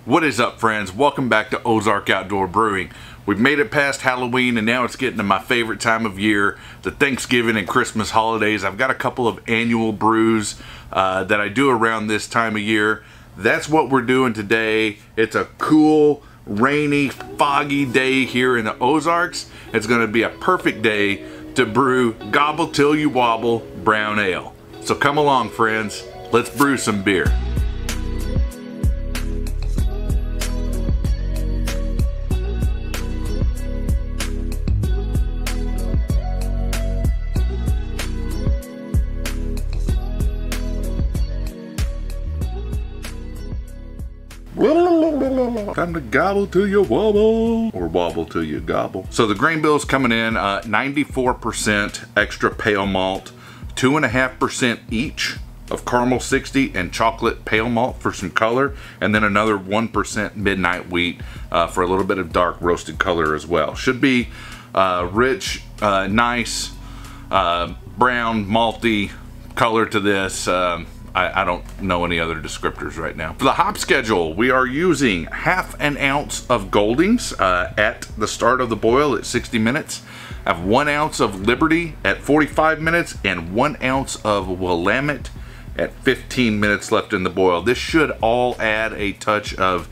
What is up, friends? Welcome back to Ozark Outdoor Brewing. We've made it past Halloween and now it's getting to my favorite time of year, the Thanksgiving and Christmas holidays. I've got a couple of annual brews that I do around this time of year. That's what we're doing today. It's a cool, rainy, foggy day here in the Ozarks. It's going to be a perfect day to brew Gobble Till You Wobble Brown Ale. So come along, friends. Let's brew some beer. Time to gobble till you wobble, or wobble till you gobble. So the grain bill's coming in 94% extra pale malt, 2.5% each of caramel 60 and chocolate pale malt for some color, and then another 1% midnight wheat for a little bit of dark roasted color as well. Should be rich, nice, brown, malty color to this. I don't know any other descriptors right now. For the hop schedule, we are using ½ an ounce of Goldings at the start of the boil at 60 minutes. I have 1 ounce of Liberty at 45 minutes and 1 ounce of Willamette at 15 minutes left in the boil. This should all add a touch of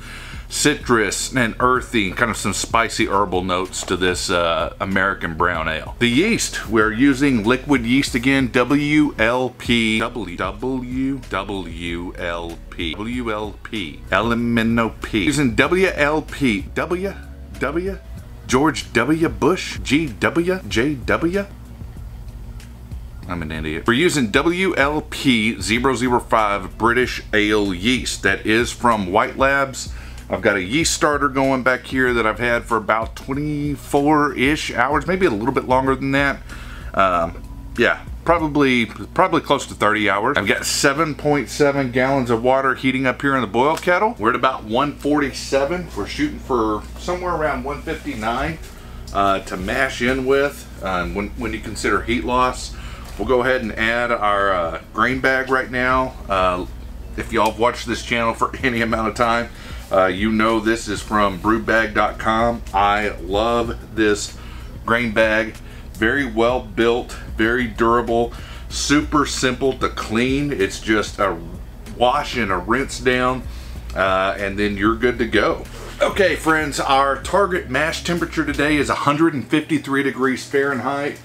citrus and earthy, kind of some spicy herbal notes to this American brown ale. The yeast, we're using liquid yeast again, WLP, LMNOP. Using WLP, George W. Bush, GW, JW. I'm an idiot. We're using WLP005 British Ale Yeast. That is from White Labs. I've got a yeast starter going back here that I've had for about 24-ish hours, maybe a little bit longer than that. Yeah, probably close to 30 hours. I've got 7.7 gallons of water heating up here in the boil kettle. We're at about 147. We're shooting for somewhere around 159 to mash in with when you consider heat loss. We'll go ahead and add our grain bag right now. If y'all have watched this channel for any amount of time, you know this is from brewbag.com. I love this grain bag. Very well built, very durable, super simple to clean. It's just a wash and a rinse down, and then you're good to go. Okay, friends, our target mash temperature today is 153 degrees Fahrenheit.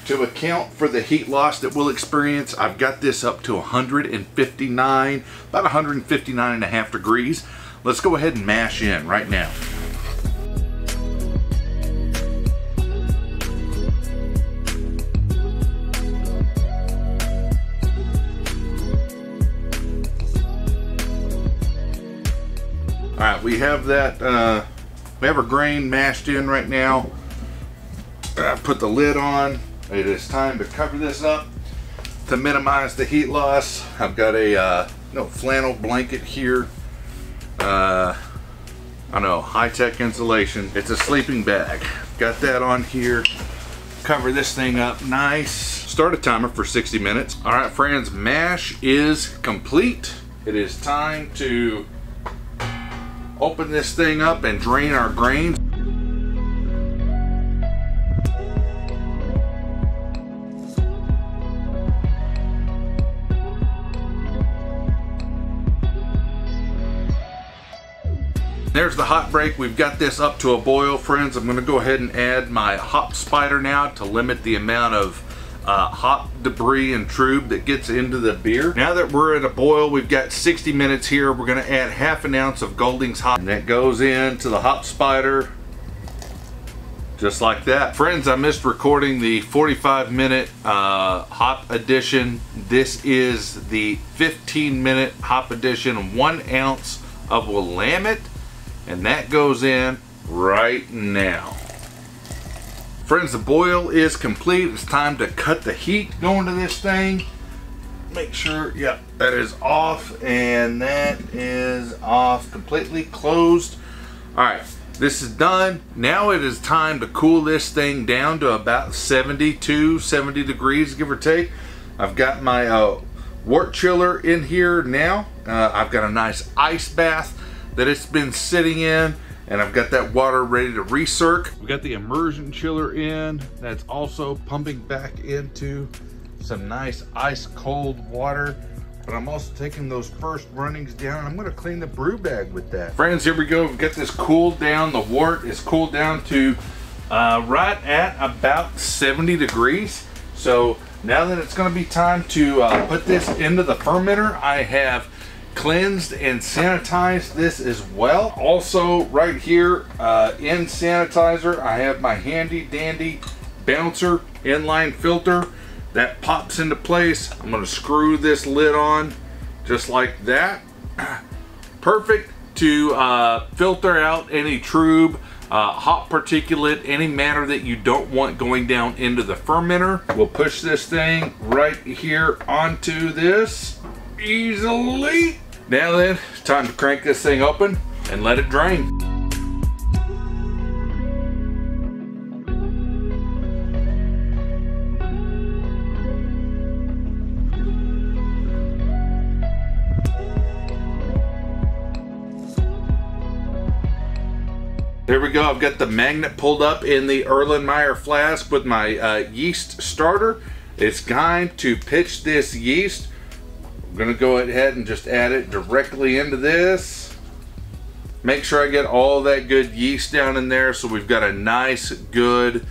To account for the heat loss that we'll experience, I've got this up to 159, about 159.5 degrees. Let's go ahead and mash in right now. All right, we have that, we have our grain mashed in right now. Put the lid on. It is time to cover this up to minimize the heat loss. I've got a flannel blanket here. I don't know, high-tech insulation. It's a sleeping bag. Got that on here. Cover this thing up nice. Start a timer for 60 minutes. All right, friends, mash is complete. It is time to open this thing up and drain our grains. There's the hot break. We've got this up to a boil, friends. I'm going to go ahead and add my hop spider now to limit the amount of hop debris and trub that gets into the beer. Now that we're at a boil, we've got 60 minutes here. We're going to add ½ an ounce of Goldings hop, and that goes into the hop spider just like that. Friends, I missed recording the 45-minute hop edition. This is the 15-minute hop edition, 1 ounce of Willamette. And that goes in right now. Friends, the boil is complete. It's time to cut the heat going to this thing. Make sure, yep, that is off, and that is off, completely closed. All right, this is done. Now it is time to cool this thing down to about 70 degrees, give or take. I've got my wort chiller in here now. I've got a nice ice bath that it's been sitting in, and I've got that water ready to recirc. We've got the immersion chiller in, that's also pumping back into some nice ice cold water. But I'm also taking those first runnings down. I'm gonna clean the brew bag with that. Friends, here we go. We've got this cooled down. The wort is cooled down to right at about 70 degrees. So now that it's gonna be time to put this into the fermenter, I have cleansed and sanitized this as well. Also right here in sanitizer, I have my handy dandy bouncer inline filter. That pops into place. I'm going to screw this lid on just like that. Perfect to filter out any trube, hot particulate, any matter that you don't want going down into the fermenter. We'll push this thing right here onto this easily. Now then, it's time to crank this thing open and let it drain. There we go. I've got the magnet pulled up in the Erlenmeyer flask with my yeast starter. It's time to pitch this yeast. I'm going to go ahead and just add it directly into this. Make sure I get all that good yeast down in there so we've got a nice good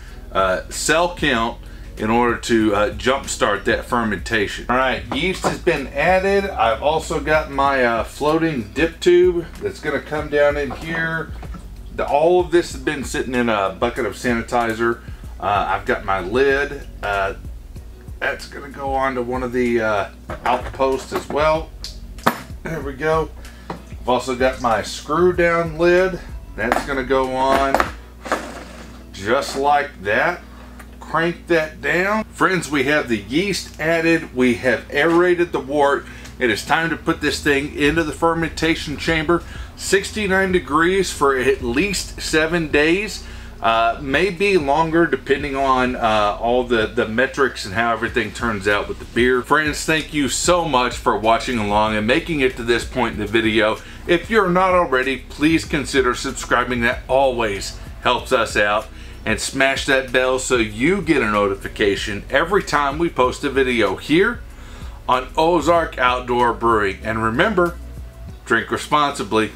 cell count in order to jumpstart that fermentation. All right, yeast has been added. I've also got my floating dip tube that's going to come down in here. All of this has been sitting in a bucket of sanitizer. I've got my lid. That's going to go onto one of the outposts as well. There we go. I've also got my screw down lid. That's going to go on just like that. Crank that down. Friends, we have the yeast added. We have aerated the wort. It is time to put this thing into the fermentation chamber. 69 degrees for at least 7 days. Maybe longer depending on all the metrics and how everything turns out with the beer. Friends, thank you so much for watching along and making it to this point in the video. If you're not already, please consider subscribing. That always helps us out. And smash that bell so you get a notification every time we post a video here on Ozark Outdoor Brewing. And remember, drink responsibly.